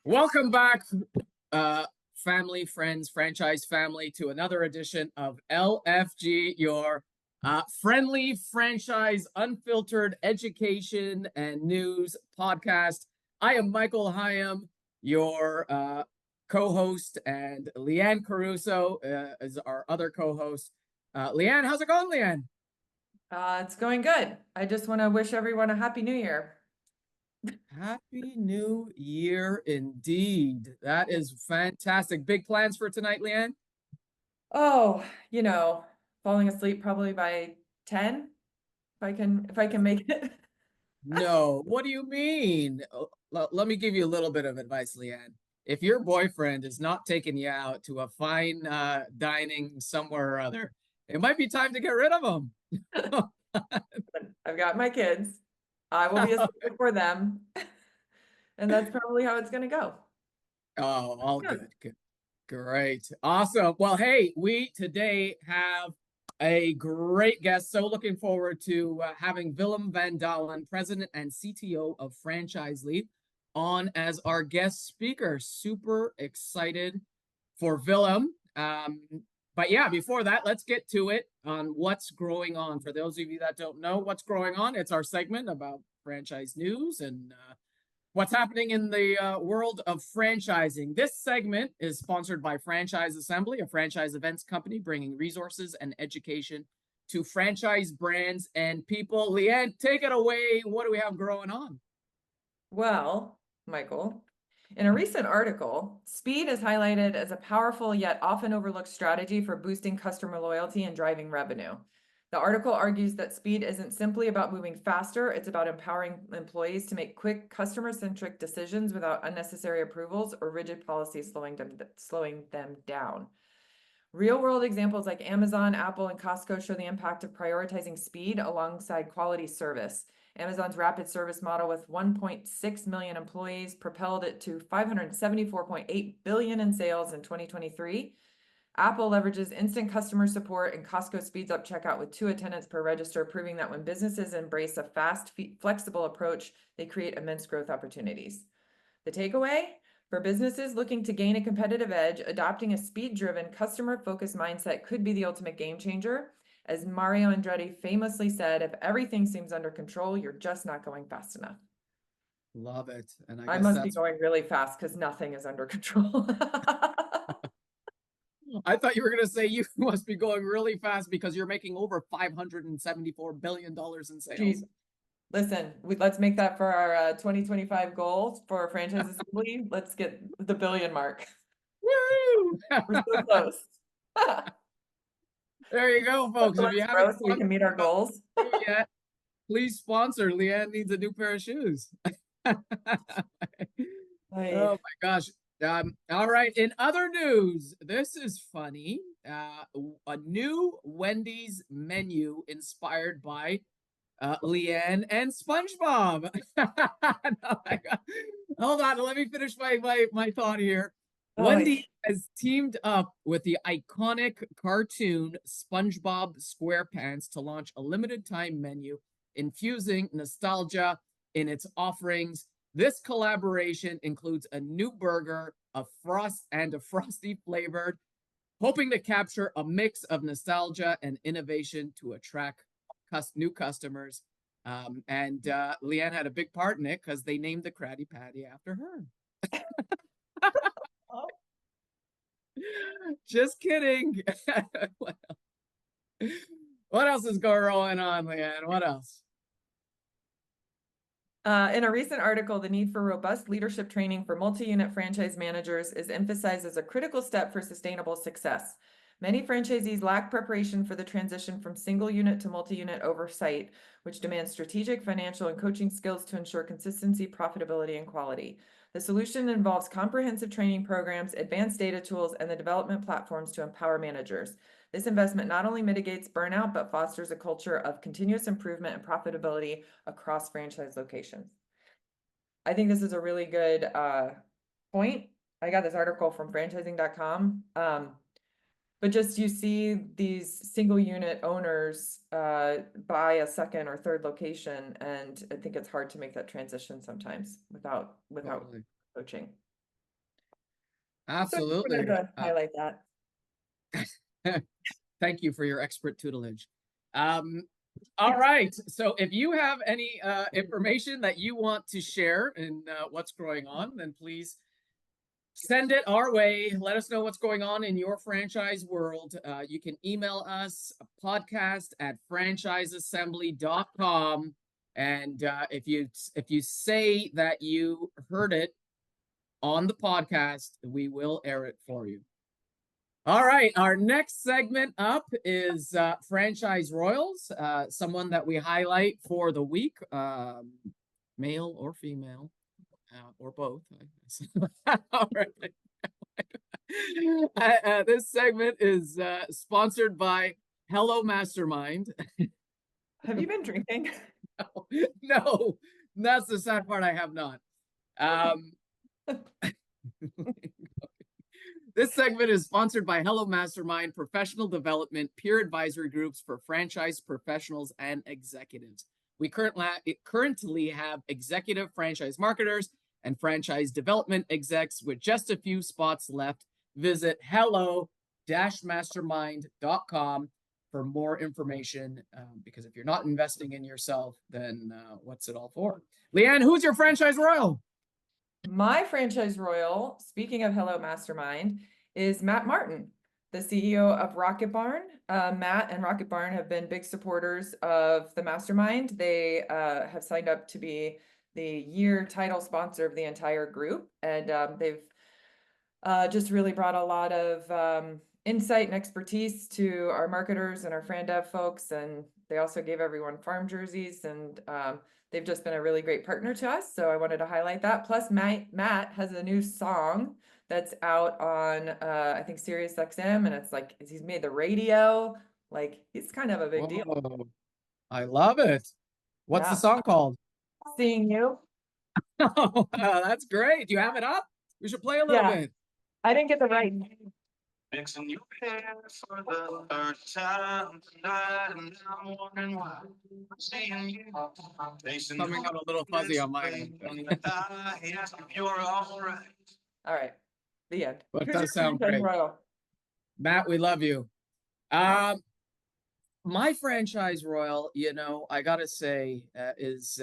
Welcome back, family, friends, franchise family, to another edition of LFG, your friendly franchise, unfiltered education and news podcast. I am Michael Hyam, your co-host, and Leanne Caruso is our other co-host. Leanne, how's it going, Leanne? It's going good. I just want to wish everyone a happy new year. Happy New Year indeed. That is fantastic. Big plans for tonight, Leanne? Oh, falling asleep probably by 10 if I can make it. No, what do you mean? Let me give you a little bit of advice, Leanne. If your boyfriend is not taking you out to a fine dining somewhere or other, it might be time to get rid of him. I've got my kids. I will be asleep before them. And that's probably how it's going to go. Oh, all good. Good. Great. Awesome. Well, hey, we today have a great guest. So looking forward to having Willem van Daalen, President and CTO of Franchise Lead, on as our guest speaker. Super excited for Willem. But yeah, before that, let's get to it on what's growing on. For those of you that don't know what's growing on, it's our segment about franchise news and what's happening in the world of franchising. This segment is sponsored by Franchise Assembly, a franchise events company bringing resources and education to franchise brands and people. Leanne, take it away. What do we have growing on? Well, Michael, in a recent article, speed is highlighted as a powerful yet often overlooked strategy for boosting customer loyalty and driving revenue. The article argues that speed isn't simply about moving faster, it's about empowering employees to make quick, customer-centric decisions without unnecessary approvals or rigid policies slowing them down. Real-world examples like Amazon, Apple, and Costco show the impact of prioritizing speed alongside quality service. Amazon's rapid service model with 1.6 million employees propelled it to 574.8 billion in sales in 2023. Apple leverages instant customer support, and Costco speeds up checkout with 2 attendants per register, proving that when businesses embrace a fast, flexible approach, they create immense growth opportunities. The takeaway? For businesses looking to gain a competitive edge, adopting a speed-driven, customer-focused mindset could be the ultimate game changer. As Mario Andretti famously said, if everything seems under control, you're just not going fast enough. Love it. And I must be going really fast because nothing is under control. I thought you were going to say you must be going really fast because you're making over $574 billion in sales. Jeez. Listen, let's make that for our 2025 goals for Franchise Assembly. Let's get the billion mark. Woo! We're so close. There you go, folks. If you haven't so we can meet our goals yet, please sponsor. Leanne needs a new pair of shoes. Oh my gosh. All right. In other news, this is funny. A new Wendy's menu inspired by Leanne and SpongeBob. Hold on, let me finish my thought here. Wendy has teamed up with the iconic cartoon SpongeBob SquarePants to launch a limited time menu infusing nostalgia in its offerings. This collaboration includes a new burger, a frosty flavored, hoping to capture a mix of nostalgia and innovation to attract new customers. And Leanne had a big part in it because they named the Krabby Patty after her. Just kidding. What else is going on, Leanne? What else? In a recent article, the need for robust leadership training for multi-unit franchise managers is emphasized as a critical step for sustainable success. Many franchisees lack preparation for the transition from single unit to multi-unit oversight, which demands strategic, financial, and coaching skills to ensure consistency, profitability, and quality. The solution involves comprehensive training programs, advanced data tools, and the development platforms to empower managers. This investment not only mitigates burnout, but fosters a culture of continuous improvement and profitability across franchise locations. I think this is a really good point. I got this article from franchising.com. But just you see these single unit owners buy a second or third location, and I think it's hard to make that transition sometimes without Totally. coaching. Absolutely. So I just wanted to highlight that. Thank you for your expert tutelage. All right. So if you have any information that you want to share in what's going on, then please send it our way. Let us know what's going on in your franchise world. You can email us podcast@franchiseassembly.com. And if you say that you heard it on the podcast, we will air it for you. All right, our next segment up is Franchise Royals, someone that we highlight for the week, male or female, or both. All right. This segment is sponsored by Hello Mastermind. Have you been drinking? No, that's the sad part. I have not. This segment is sponsored by Hello Mastermind, professional development, peer advisory groups for franchise professionals and executives. We currently have executive franchise marketers and franchise development execs with just a few spots left. Visit hello-mastermind.com for more information, because if you're not investing in yourself, then what's it all for? Leanne, who's your franchise royal? My franchise royal, speaking of Hello Mastermind, is Matt Martin, the CEO of Rocket Barn. Matt and Rocket Barn have been big supporters of the Mastermind. They have signed up to be the year title sponsor of the entire group, and they've just really brought a lot of insight and expertise to our marketers and our FranDev folks, and they also gave everyone farm jerseys, and they've just been a really great partner to us. So I wanted to highlight that. Plus, Matt has a new song that's out on I think Sirius XM, and it's like he's made the radio. Like, he's kind of a big deal. I love it. What's the song called? Seeing You. Oh, that's great. Do you have it up? We should play a little bit. I didn't get the right name. Mixing your hair for the first time tonight, and I'm wondering why I'm seeing you. Coming out a little fuzzy on my end. I ask if you're all right. All right, the end. But it does sound great. Matt, we love you. My franchise royal, I gotta say, is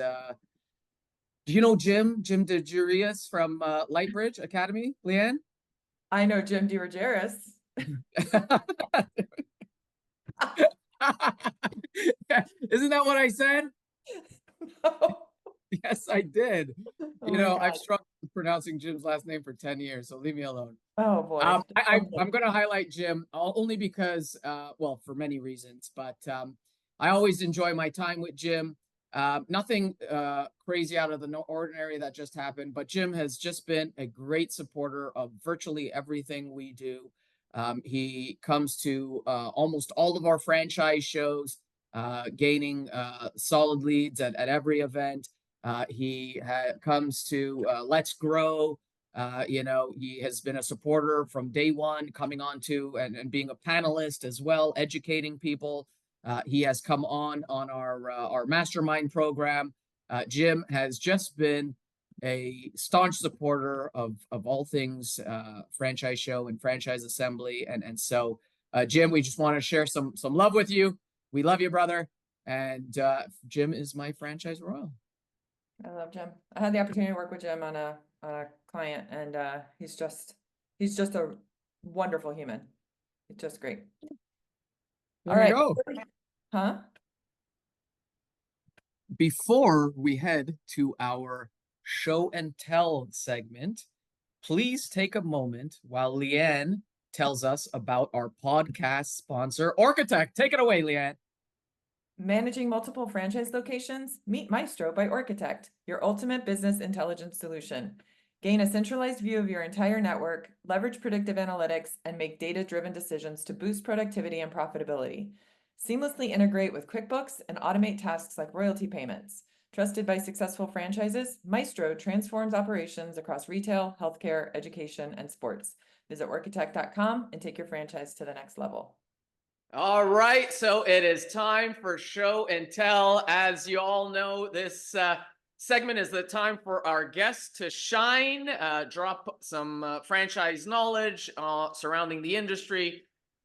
do you know Jim DeJurius from Lightbridge Academy, Leanne? I know Jim DeRogeris. Isn't that what I said? No. Yes, I did. Oh I've struggled with pronouncing Jim's last name for 10 years, so leave me alone. Oh boy. I'm going to highlight Jim only because, well, for many reasons, but I always enjoy my time with Jim. Nothing crazy out of the ordinary that just happened, but Jim has just been a great supporter of virtually everything we do. He comes to almost all of our franchise shows, gaining solid leads at every event. He comes to Let's Grow. He has been a supporter from day one, coming on to and being a panelist as well, educating people. He has come on our mastermind program. Jim has just been a staunch supporter of all things franchise show and franchise assembly. And so, Jim, we just want to share some love with you. We love you, brother. And Jim is my franchise royal. I love Jim. I had the opportunity to work with Jim on a client, and he's just a wonderful human. It's just great. All right. Go. Huh? Before we head to our show and tell segment, please take a moment while Leanne tells us about our podcast sponsor, Orchitect. Take it away, Leanne. Managing multiple franchise locations? Meet Maestro by Orchitect, your ultimate business intelligence solution. Gain a centralized view of your entire network, leverage predictive analytics, and make data-driven decisions to boost productivity and profitability. Seamlessly integrate with QuickBooks and automate tasks like royalty payments. Trusted by successful franchises, Maestro transforms operations across retail, healthcare, education, and sports. Visit workatech.com and take your franchise to the next level. All right, so it is time for show and tell. As you all know, this segment is the time for our guests to shine, drop some franchise knowledge surrounding the industry,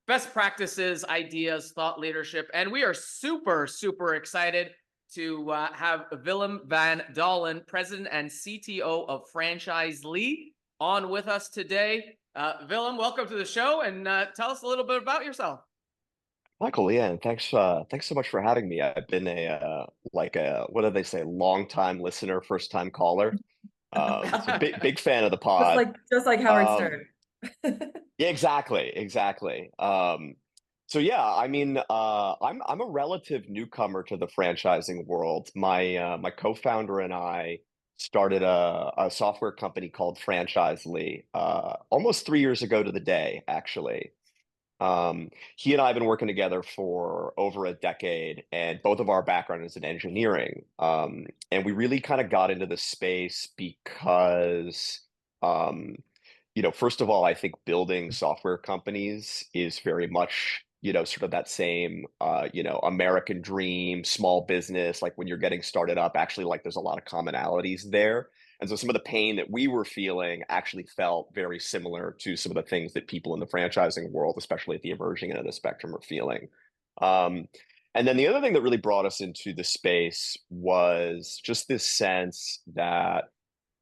best practices, ideas, thought leadership. And we are super, super excited to have Willem van Daalen, President and CTO of Franchisely, on with us today. Willem, welcome to the show, and tell us a little bit about yourself. Michael, yeah, and thanks so much for having me. I've been what do they say, long time listener, first time caller. So big fan of the pod. Just like Howard Um, Stern. yeah, exactly. So yeah, I mean, I'm a relative newcomer to the franchising world. My co-founder and I started a software company called Franchisely almost 3 years ago to the day, actually. He and I have been working together for over a decade, and both of our background is in engineering. And we really kind of got into the space because, um, first of all, I think building software companies is very much, sort of that same, American dream, small business, like when you're getting started up, actually, like there's a lot of commonalities there. And so some of the pain that we were feeling actually felt very similar to some of the things that people in the franchising world, especially at the emerging end of the spectrum, are feeling. Um, and then the other thing that really brought us into the space was just this sense that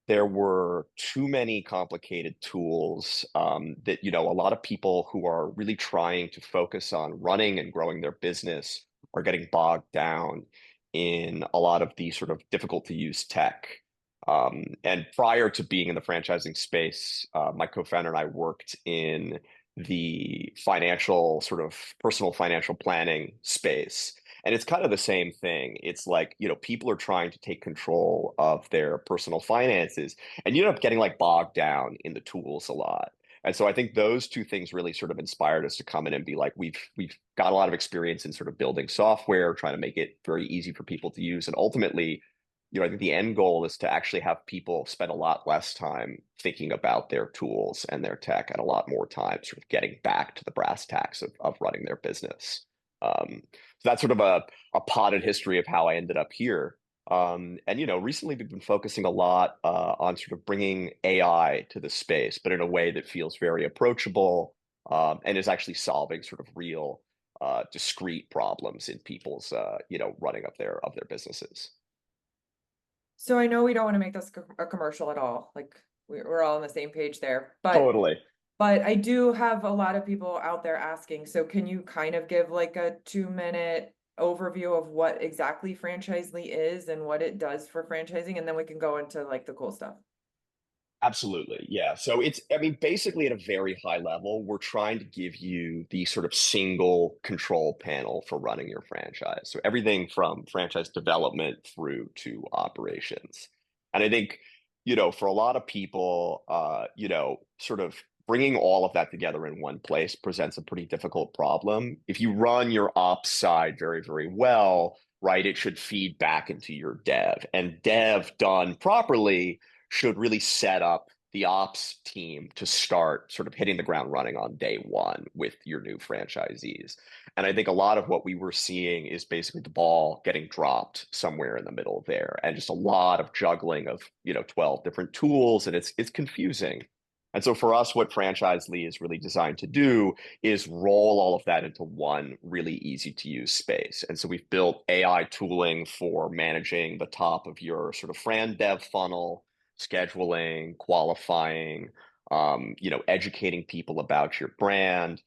there were too many complicated tools that, a lot of people who are really trying to focus on running and growing their business are getting bogged down in a lot of the sort of difficult to use tech. And prior to being in the franchising space, my co-founder and I worked in the financial sort of personal financial planning space. And it's kind of the same thing. It's like, people are trying to take control of their personal finances, and you end up getting like bogged down in the tools a lot. And so I think those two things really sort of inspired us to come in and be like, we've got a lot of experience in sort of building software, trying to make it very easy for people to use. And ultimately, I think the end goal is to actually have people spend a lot less time thinking about their tools and their tech and a lot more time sort of getting back to the brass tacks of running their business. So that's sort of a potted history of how I ended up here. And recently we've been focusing a lot on sort of bringing AI to the space, but in a way that feels very approachable, and is actually solving sort of real discrete problems in people's running of their businesses. So I know we don't want to make this a commercial at all. Like we're all on the same page there, but Totally. But I do have a lot of people out there asking, so can you kind of give like a 2-minute overview of what exactly Franchisely is and what it does for franchising, and then we can go into like the cool stuff. Absolutely. Yeah. So I mean, basically at a very high level, we're trying to give you the sort of single control panel for running your franchise. So everything from franchise development through to operations. And I think, for a lot of people, sort of bringing all of that together in one place presents a pretty difficult problem. If you run your ops side very, very well, right, it should feed back into your dev, and dev done properly should really set up the ops team to start sort of hitting the ground running on day one with your new franchisees. And I think a lot of what we were seeing is basically the ball getting dropped somewhere in the middle there, and just a lot of juggling of 12 different tools, and it's confusing. And so for us, what Franchisely is really designed to do is roll all of that into one really easy to use space. And so we've built AI tooling for managing the top of your sort of Fran dev funnel, scheduling, qualifying, educating people about your brand,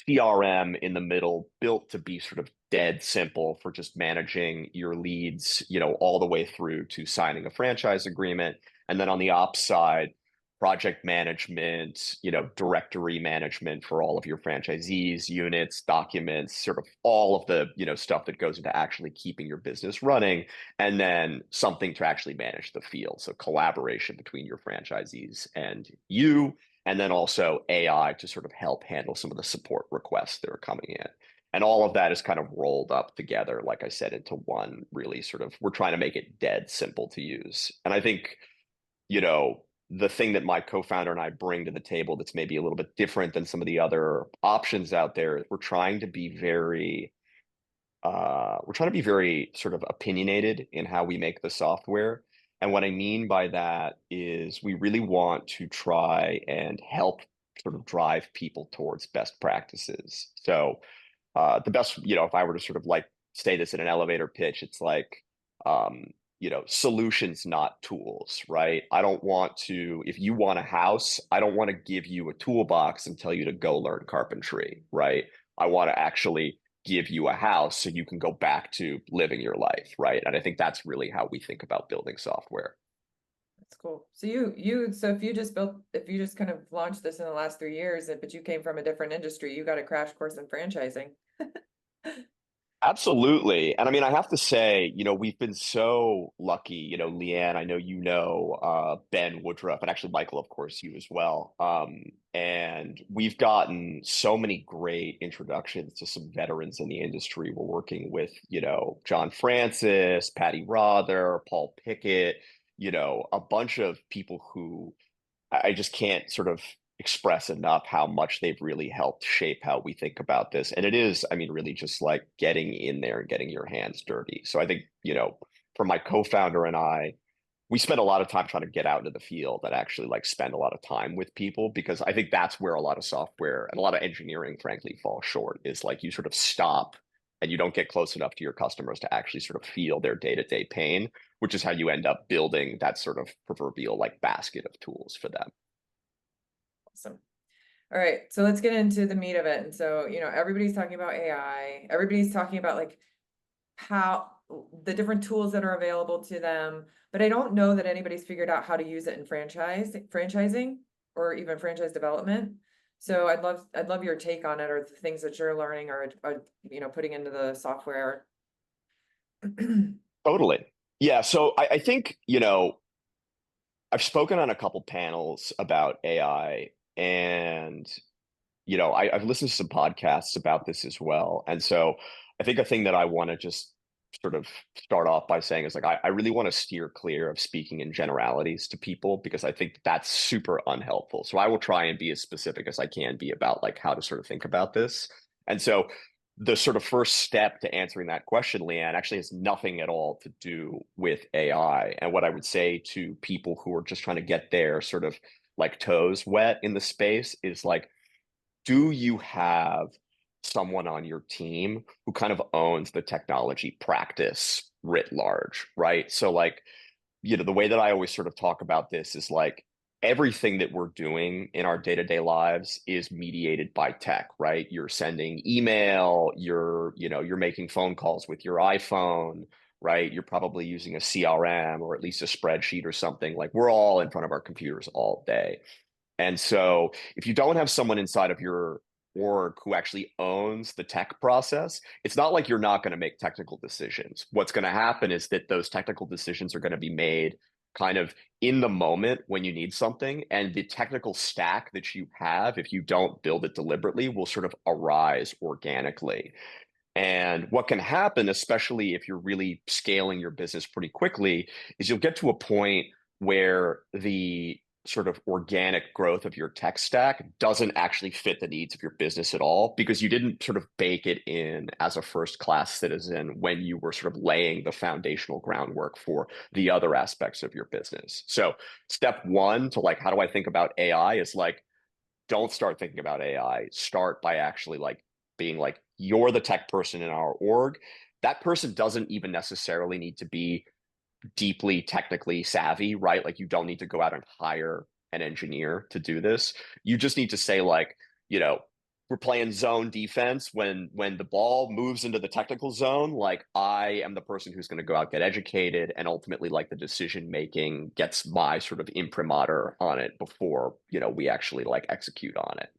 CRM in the middle, built to be sort of dead simple for just managing your leads, all the way through to signing a franchise agreement. And then on the ops side, project management, directory management for all of your franchisees, units, documents, sort of all of the, stuff that goes into actually keeping your business running, and then something to actually manage the field. So collaboration between your franchisees and you, and then also AI to sort of help handle some of the support requests that are coming in. And all of that is kind of rolled up together, like I said, into one really sort of, we're trying to make it dead simple to use. And I think, the thing that my co-founder and I bring to the table that's maybe a little bit different than some of the other options out there is we're trying to be very sort of opinionated in how we make the software. And what I mean by that is we really want to try and help sort of drive people towards best practices. So the best, if I were to sort of like say this in an elevator pitch, it's like, um, solutions, not tools, right? I don't want to, if you want a house, I don't want to give you a toolbox and tell you to go learn carpentry, right? I want to actually give you a house so you can go back to living your life, right? And I think that's really how we think about building software. That's cool. So so if you just kind of launched this in the last 3 years, but you came from a different industry, you got a crash course in franchising. Absolutely. And I mean, I have to say, we've been so lucky, Leanne, I know Ben Woodruff, and actually Michael, of course, you as well. And we've gotten so many great introductions to some veterans in the industry. We're working with, John Francis, Patty Rother, Paul Pickett, a bunch of people who I just can't sort of express enough how much they've really helped shape how we think about this. And it is, I mean, really just like getting in there and getting your hands dirty. So I think, for my co-founder and I, we spend a lot of time trying to get out into the field and actually like spend a lot of time with people, because I think that's where a lot of software and a lot of engineering, frankly, fall short, is like you sort of stop and you don't get close enough to your customers to actually sort of feel their day-to-day pain, which is how you end up building that sort of proverbial like basket of tools for them. Awesome. All right, so let's get into the meat of it. And so, everybody's talking about AI. Everybody's talking about like how the different tools that are available to them, but I don't know that anybody's figured out how to use it in franchising or even franchise development. So I'd love your take on it, or the things that you're learning or putting into the software. Totally. Yeah. So I think, I've spoken on a couple panels about AI, and, I've listened to some podcasts about this as well. And so I think a thing that I want to just sort of start off by saying is like, I really want to steer clear of speaking in generalities to people, because I think that's super unhelpful. So I will try and be as specific as I can be about like how to sort of think about this. And so the sort of first step to answering that question, Leanne, actually has nothing at all to do with AI. And what I would say to people who are just trying to get their sort of like toes wet in the space is like, do you have someone on your team who kind of owns the technology practice writ large, right? So like, the way that I always sort of talk about this is like, everything that we're doing in our day-to-day lives is mediated by tech, right? You're sending email, you're making phone calls with your iPhone, right? You're probably using a CRM or at least a spreadsheet or something. Like, we're all in front of our computers all day. And so if you don't have someone inside of your org who actually owns the tech process, it's not like you're not going to make technical decisions. What's going to happen is that those technical decisions are going to be made kind of in the moment when you need something. And the technical stack that you have, if you don't build it deliberately, will sort of arise organically. And what can happen, especially if you're really scaling your business pretty quickly, is you'll get to a point where the sort of organic growth of your tech stack doesn't actually fit the needs of your business at all, because you didn't sort of bake it in as a first-class citizen when you were sort of laying the foundational groundwork for the other aspects of your business. So step one to like, how do I think about AI is like, don't start thinking about AI. Start by actually like being like, you're the tech person in our org. That person doesn't even necessarily need to be deeply technically savvy, right? Like, you don't need to go out and hire an engineer to do this. You just need to say like, we're playing zone defense. When the ball moves into the technical zone, like, I am the person who's going to go out, get educated, and ultimately like the decision making gets my sort of imprimatur on it before, we actually like execute on it.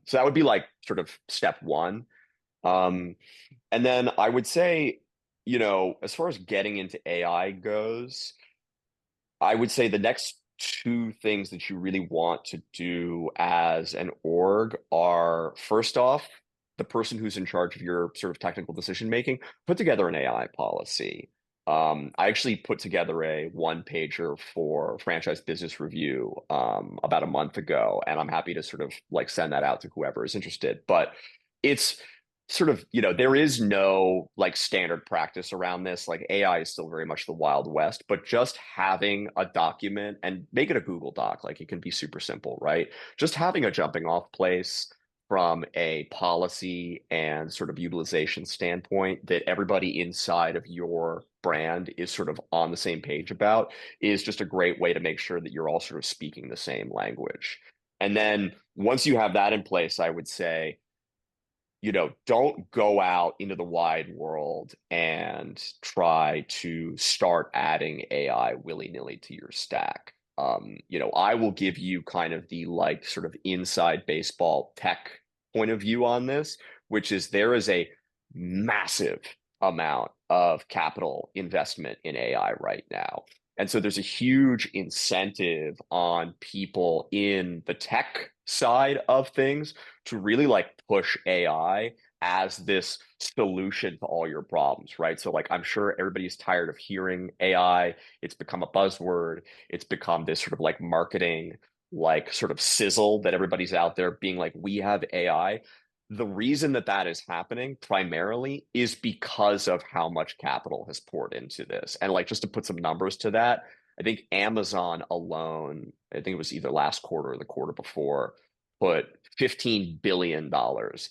So that would be like sort of step one. And then I would say, as far as getting into AI goes, I would say the next two things that you really want to do as an org are, first off, the person who's in charge of your sort of technical decision making, put together an AI policy. I actually put together a one pager for Franchise Business Review about a month ago, and I'm happy to sort of like send that out to whoever is interested. But it's sort of, there is no like standard practice around this. Like AI is still very much the Wild West, but just having a document and make it a Google Doc, like it can be super simple, right? Just having a jumping off place from a policy and sort of utilization standpoint that everybody inside of your brand is sort of on the same page about is just a great way to make sure that you're all sort of speaking the same language. And then once you have that in place, I would say, don't go out into the wide world and try to start adding AI willy-nilly to your stack. I will give you kind of the like sort of inside baseball tech point of view on this, which is there is a massive amount of capital investment in AI right now. And so there's a huge incentive on people in the tech side of things to really like push AI as this solution to all your problems, right? So like I'm sure everybody's tired of hearing AI. It's become a buzzword. It's become this sort of like marketing, like sort of sizzle that everybody's out there being like, we have AI. The reason that that is happening primarily is because of how much capital has poured into this. And like just to put some numbers to that, I think Amazon alone, I think it was either last quarter or the quarter before, put $15 billion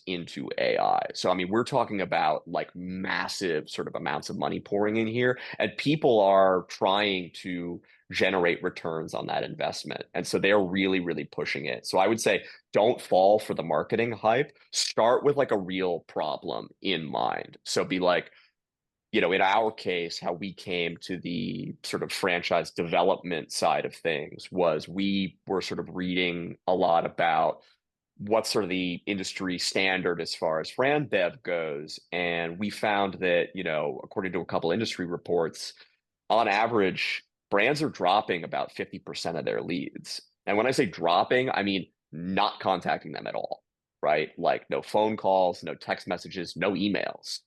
into AI. So, I mean, we're talking about like massive sort of amounts of money pouring in here, and people are trying to generate returns on that investment. And so they're really, really pushing it. So I would say don't fall for the marketing hype. Start with like a real problem in mind. So be like, in our case, how we came to the sort of franchise development side of things was we were sort of reading a lot about what's sort of the industry standard as far as fran dev goes. And we found that, according to a couple industry reports, on average, brands are dropping about 50% of their leads. And when I say dropping, I mean not contacting them at all, right? Like no phone calls, no text messages, no emails.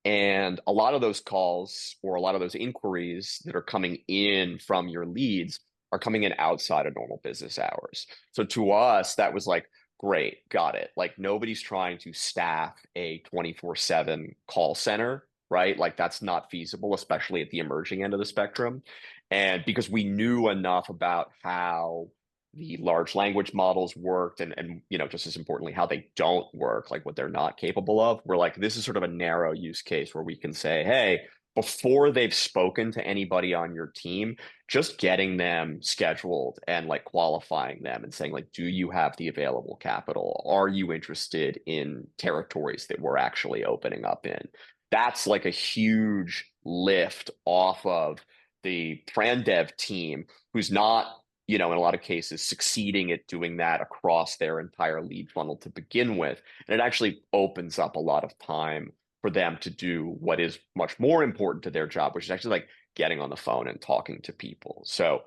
And a lot of those calls or a lot of those inquiries that are coming in from your leads are coming in outside of normal business hours. So to us, that was like, great, got it. Like nobody's trying to staff a 24/7 call center, right? Like that's not feasible, especially at the emerging end of the spectrum. And because we knew enough about how the large language models worked and just as importantly how they don't work, like what they're not capable of, we're like, this is sort of a narrow use case where we can say, hey, before they've spoken to anybody on your team, just getting them scheduled and like qualifying them and saying like, do you have the available capital? Are you interested in territories that we're actually opening up in? That's like a huge lift off of the Fran Dev team, who's not, in a lot of cases, succeeding at doing that across their entire lead funnel to begin with. And it actually opens up a lot of time for them to do what is much more important to their job, which is actually like getting on the phone and talking to people. So,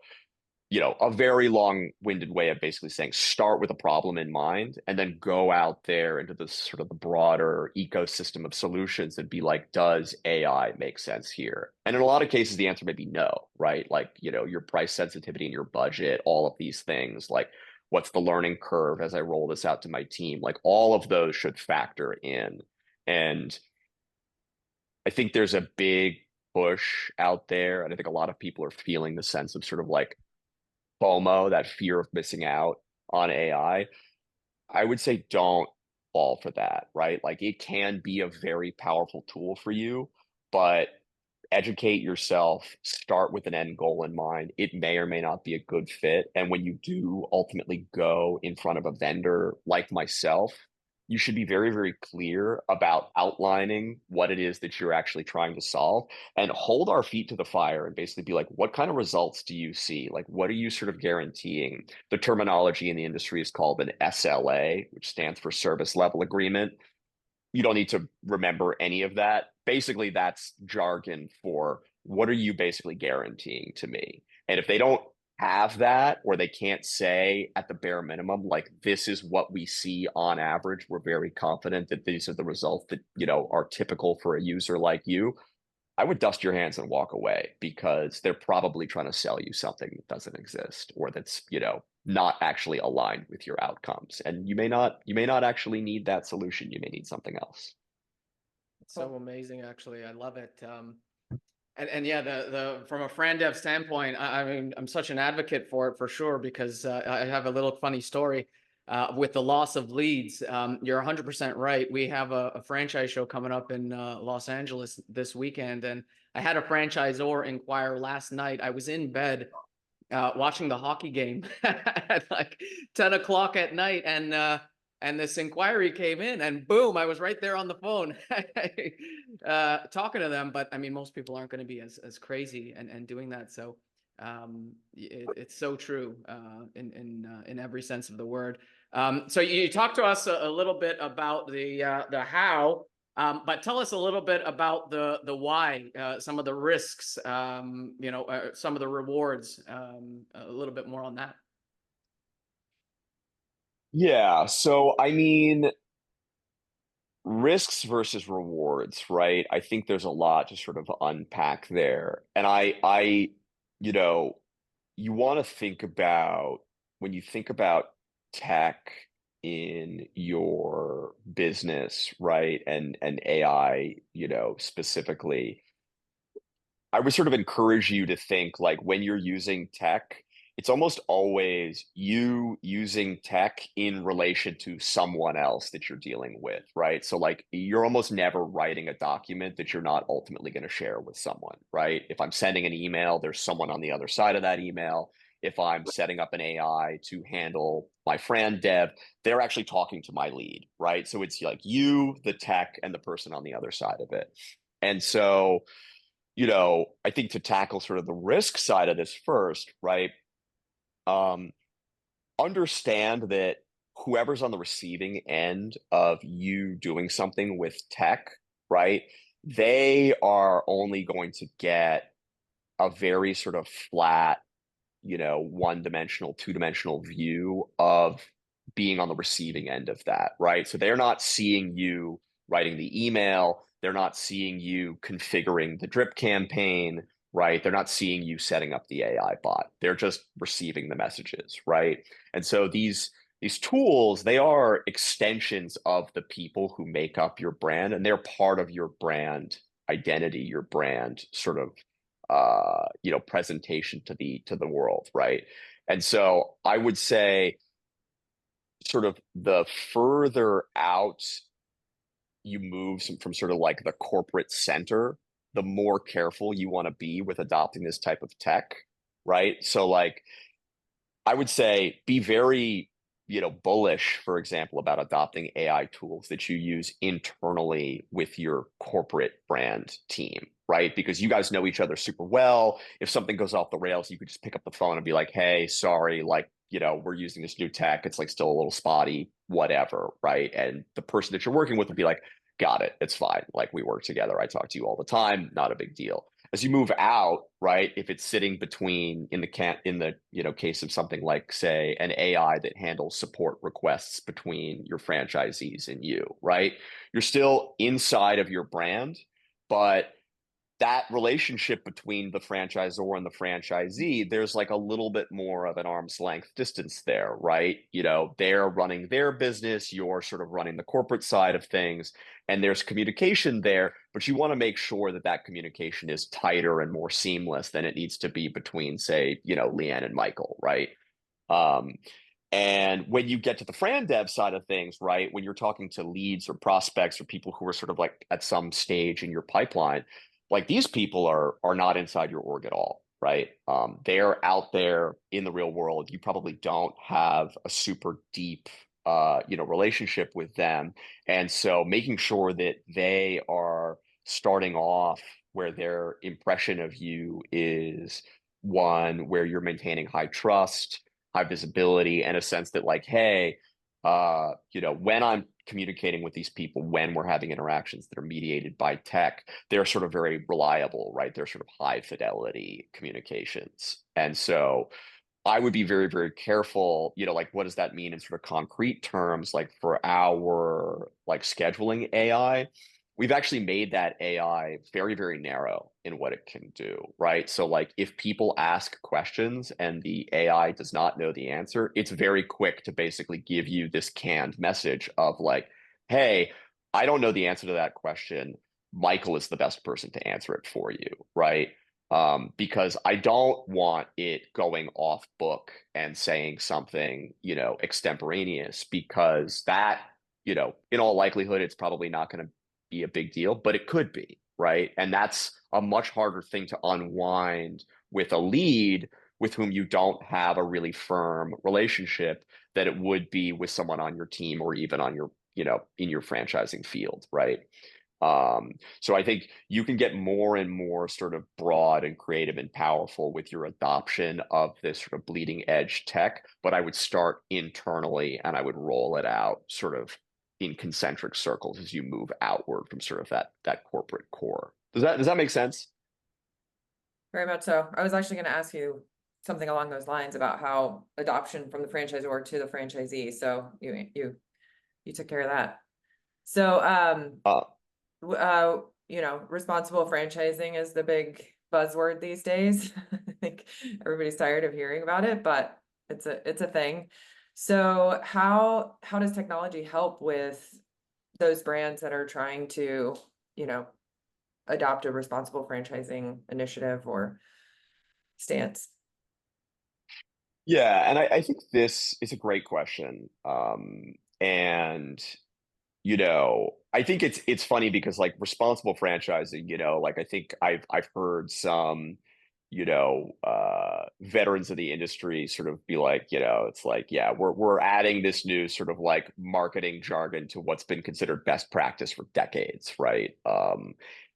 a very long-winded way of basically saying start with a problem in mind and then go out there into the sort of the broader ecosystem of solutions and be like, does AI make sense here? And in a lot of cases, the answer may be no, right? Like, your price sensitivity and your budget, all of these things, like what's the learning curve as I roll this out to my team? Like all of those should factor in. And I think there's a big push out there. And I think a lot of people are feeling the sense of sort of like FOMO, that fear of missing out on AI. I would say don't fall for that, right? Like it can be a very powerful tool for you, but educate yourself, start with an end goal in mind. It may or may not be a good fit. And when you do ultimately go in front of a vendor like myself, you should be very, very clear about outlining what it is that you're actually trying to solve and hold our feet to the fire and basically be like, what kind of results do you see? Like, what are you sort of guaranteeing? The terminology in the industry is called an SLA, which stands for service level agreement. You don't need to remember any of that. Basically, that's jargon for what are you basically guaranteeing to me? And if they don't have that, or they can't say at the bare minimum, like this is what we see on average, we're very confident that these are the results that, are typical for a user like you, I would dust your hands and walk away, because they're probably trying to sell you something that doesn't exist, or that's, not actually aligned with your outcomes. And you may not actually need that solution. You may need something else. It's so amazing, actually. I love it. And yeah, the from a Fran Dev standpoint, I mean, I'm such an advocate for it, for sure, because I have a little funny story with the loss of leads. You're 100% right. We have a franchise show coming up in Los Angeles this weekend, and I had a franchisor inquire last night. I was in bed watching the hockey game at like 10 o'clock at night, and this inquiry came in, and boom, I was right there on the phone talking to them. But I mean, most people aren't going to be as crazy and doing that. So it's so true in every sense of the word. So you talked to us a little bit about the how, but tell us a little bit about the why, some of the risks, some of the rewards, a little bit more on that. Yeah. So, I mean, risks versus rewards, right? I think there's a lot to sort of unpack there. And you know, you want to think about, when you think about tech in your business, right? And AI, specifically, I would sort of encourage you to think, like, when you're using tech, it's almost always you using tech in relation to someone else that you're dealing with, right? So, like, you're almost never writing a document that you're not ultimately going to share with someone, right? If I'm sending an email, there's someone on the other side of that email. If I'm setting up an AI to handle my Fran Dev, they're actually talking to my lead, right? So it's like you, the tech, and the person on the other side of it. And so, I think, to tackle sort of the risk side of this first, right? Um, Understand that whoever's on the receiving end of you doing something with tech, right? They are only going to get a very sort of flat, one-dimensional, two-dimensional view of being on the receiving end of that, right? So they're not seeing you writing the email, they're not seeing you configuring the drip campaign, right? They're not seeing you setting up the AI bot. They're just receiving the messages, right? And so these tools, they are extensions of the people who make up your brand, and they're part of your brand identity, your brand sort of presentation to the world, right? And so I would say, sort of, the further out you move from sort of like the corporate center, the more careful you want to be with adopting this type of tech, right? So, like, I would say be very, bullish, for example, about adopting AI tools that you use internally with your corporate brand team, right? Because you guys know each other super well. If something goes off the rails, you could just pick up the phone and be like, hey, sorry, like, we're using this new tech. It's like still a little spotty, whatever, right? And the person that you're working with would be like, got it, it's fine. Like, we work together. I talk to you all the time, not a big deal. As you move out, right, if it's sitting between, in the case of something like, say, an AI that handles support requests between your franchisees and you, right, you're still inside of your brand, but that relationship between the franchisor and the franchisee, there's like a little bit more of an arm's length distance there, right? They're running their business, you're sort of running the corporate side of things, and there's communication there, but you want to make sure that that communication is tighter and more seamless than it needs to be between, say, Leanne and Michael, right? Um, and when you get to the Fran Dev side of things, right, when you're talking to leads or prospects or people who are sort of like at some stage in your pipeline, like, these people are not inside your org at all, right? They're out there in the real world. You probably don't have a super deep, relationship with them. And so making sure that they are starting off where their impression of you is one where you're maintaining high trust, high visibility, and a sense that, like, hey, when I'm communicating with these people, when we're having interactions that are mediated by tech, they're sort of very reliable, right? They're sort of high fidelity communications. And so I would be very, very careful, like, what does that mean in sort of concrete terms? Like, for our, like, scheduling AI, we've actually made that AI very, very narrow in what it can do, right? So like if people ask questions and the AI does not know the answer, it's very quick to basically give you this canned message of like, hey, I don't know the answer to that question. Michael is the best person to answer it for you, right? Because I don't want it going off book and saying something, extemporaneous, because that, in all likelihood, it's probably not going to be a big deal, but it could be, right? And that's a much harder thing to unwind with a lead with whom you don't have a really firm relationship that it would be with someone on your team or even on your, in your franchising field, right? So I think you can get more and more sort of broad and creative and powerful with your adoption of this sort of bleeding edge tech, but I would start internally and I would roll it out sort of in concentric circles as you move outward from sort of that corporate core. Does that make sense? Very much so. I was actually going to ask you something along those lines about how adoption from the franchisor to the franchisee. So you took care of that. So Uh, responsible franchising is the big buzzword these days. I think everybody's tired of hearing about it, but it's a thing. So how does technology help with those brands that are trying to, adopt a responsible franchising initiative or stance? yeah, and I think this is a great question. And I think it's funny because like responsible franchising, like I think I've heard some, veterans of the industry sort of be like, it's like, yeah, we're adding this new sort of like marketing jargon to what's been considered best practice for decades, right?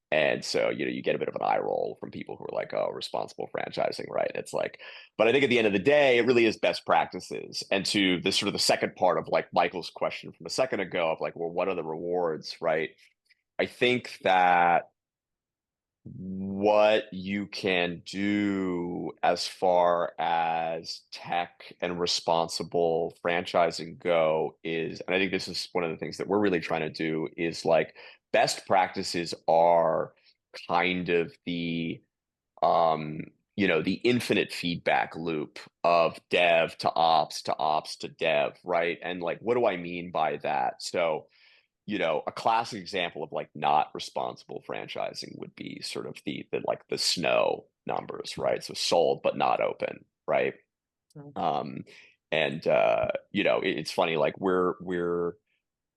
And so, you get a bit of an eye roll from people who are like, oh, responsible franchising, right? It's like, but I think at the end of the day, it really is best practices. And to this sort of the second part of like Michael's question from a second ago of like, well, what are the rewards, right? I think that what you can do as far as tech and responsible franchising go is, and I think this is one of the things that we're really trying to do, is like best practices are kind of um the infinite feedback loop of dev to ops to ops to dev, right? And like what do I mean by that? So a classic example of like not responsible franchising would be sort of the snow numbers, right? So sold but not open, right? Mhm. And it's funny, like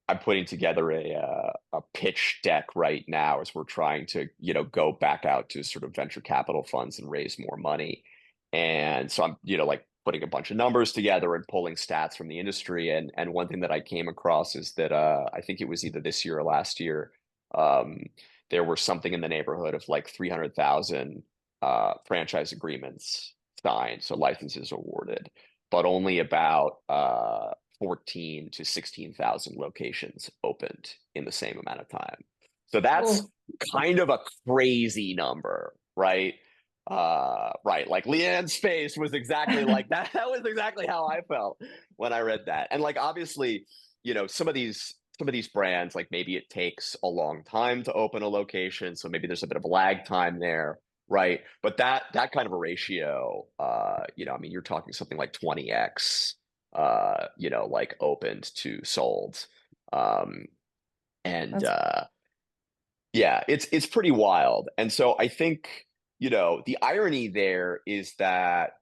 I'm putting together a pitch deck right now as we're trying to go back out to sort of venture capital funds and raise more money. And so I'm like putting a bunch of numbers together and pulling stats from the industry. And one thing that I came across is that I think it was either this year or last year, um, there were something in the neighborhood of like 300,000 franchise agreements signed, so licenses awarded, but only about 14 to 16,000 locations opened in the same amount of time. So that's Cool. kind of a crazy number, right? Right. Like Leanne's face was exactly like that. That was exactly how I felt when I read that. And like obviously, some of these brands, like maybe it takes a long time to open a location. So maybe there's a bit of a lag time there. Right. But that kind of a ratio, I mean, you're talking something like 20x like opened to sold. Um, and That's yeah, it's pretty wild. And so I think, the irony there is that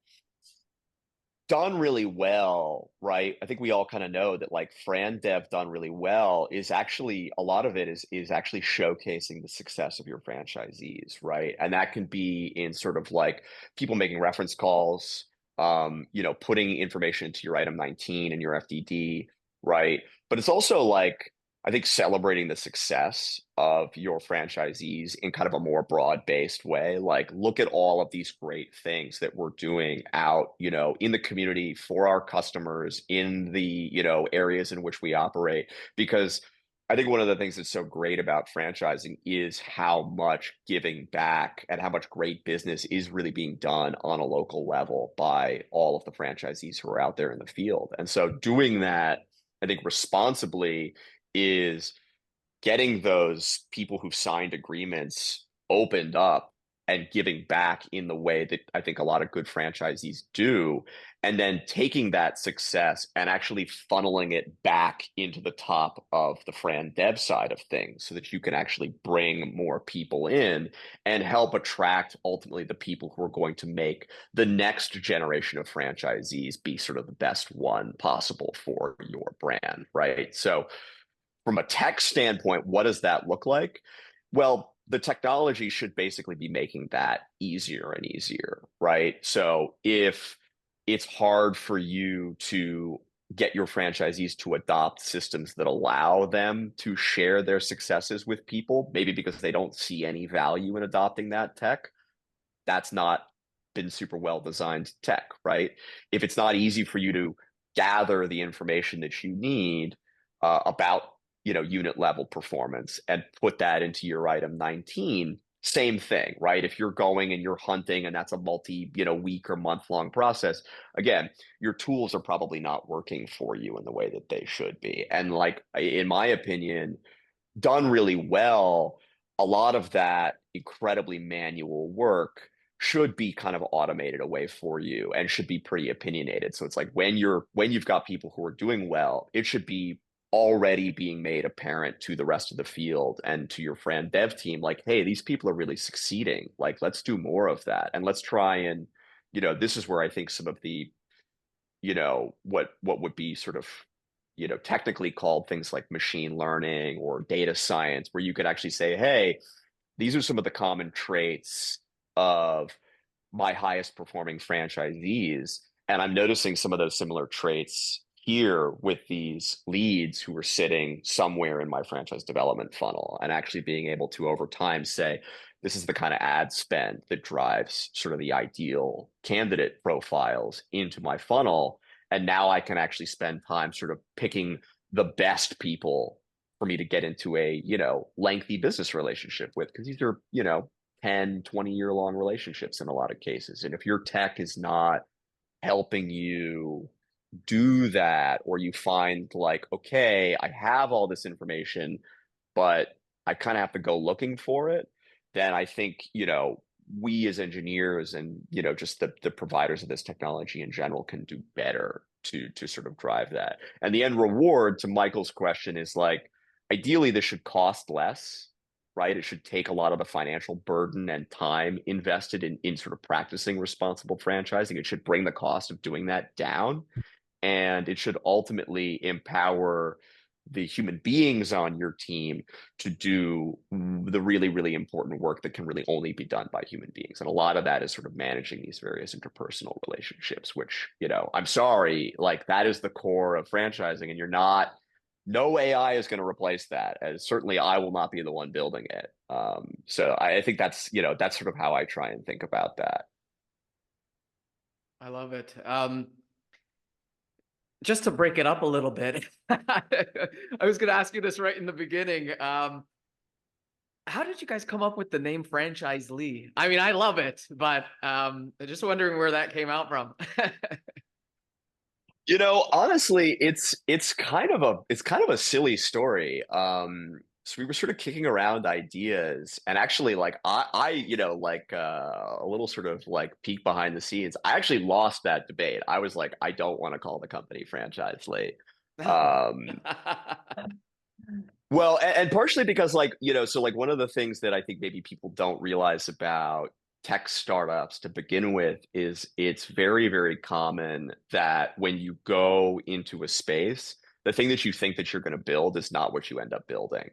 done really well, right? I think we all kind of know that like Fran Dev done really well is actually a lot of it is actually showcasing the success of your franchisees, right? And that can be in sort of like people making reference calls, putting information into your item 19 and your FDD, right? But it's also like I think celebrating the success of your franchisees in kind of a more broad-based way. Like, look at all of these great things that we're doing out, in the community for our customers in the, areas in which we operate. Because I think one of the things that's so great about franchising is how much giving back and how much great business is really being done on a local level by all of the franchisees who are out there in the field. And so doing that, I think responsibly is getting those people who've signed agreements opened up and giving back in the way that I think a lot of good franchisees do, and then taking that success and actually funneling it back into the top of the Fran Dev side of things so that you can actually bring more people in and help attract ultimately the people who are going to make the next generation of franchisees be sort of the best one possible for your brand, right? So from a tech standpoint, what does that look like? Well, the technology should basically be making that easier and easier, right? So if it's hard for you to get your franchisees to adopt systems that allow them to share their successes with people, maybe because they don't see any value in adopting that tech, that's not been super well designed tech, right? If it's not easy for you to gather the information that you need about unit level performance and put that into your item 19, same thing, right? If you're going and you're hunting and that's a week or month long process, again, your tools are probably not working for you in the way that they should be. And like in my opinion, done really well, a lot of that incredibly manual work should be kind of automated away for you and should be pretty opinionated. So it's like when you've got people who are doing well, it should be already being made apparent to the rest of the field and to your Fran Dev team, like, hey, these people are really succeeding. Like, let's do more of that. And let's try and, this is where I think some of the, what would be sort of technically called things like machine learning or data science, where you could actually say, hey, these are some of the common traits of my highest performing franchisees. And I'm noticing some of those similar traits here with these leads who are sitting somewhere in my franchise development funnel, and actually being able to over time say, this is the kind of ad spend that drives sort of the ideal candidate profiles into my funnel. And now I can actually spend time sort of picking the best people for me to get into a, lengthy business relationship with, because these are, 10, 20-year long relationships in a lot of cases. And if your tech is not helping you do that, or you find like, okay, I have all this information, but I kind of have to go looking for it, then I think, we as engineers and, just the providers of this technology in general can do better to sort of drive that. And the end reward, to Michael's question, is like, ideally this should cost less, right? It should take a lot of the financial burden and time invested in sort of practicing responsible franchising. It should bring the cost of doing that down. And it should ultimately empower the human beings on your team to do the really, really important work that can really only be done by human beings. And a lot of that is sort of managing these various interpersonal relationships, which, I'm sorry, like that is the core of franchising, and no AI is going to replace that. As certainly I will not be the one building it. So I think that's sort of how I try and think about that. I love it. Just to break it up a little bit, I was going to ask you this right in the beginning. How did you guys come up with the name Franchise Lee? I mean, I love it, but I'm just wondering where that came out from. Honestly, it's kind of a silly story. So we were sort of kicking around ideas, and actually, like a little sort of like peek behind the scenes. I actually lost that debate. I was like, I don't want to call the company Franchise Lee. Well, and partially because so like one of the things that I think maybe people don't realize about tech startups to begin with is it's very, very common that when you go into a space, the thing that you think that you're going to build is not what you end up building,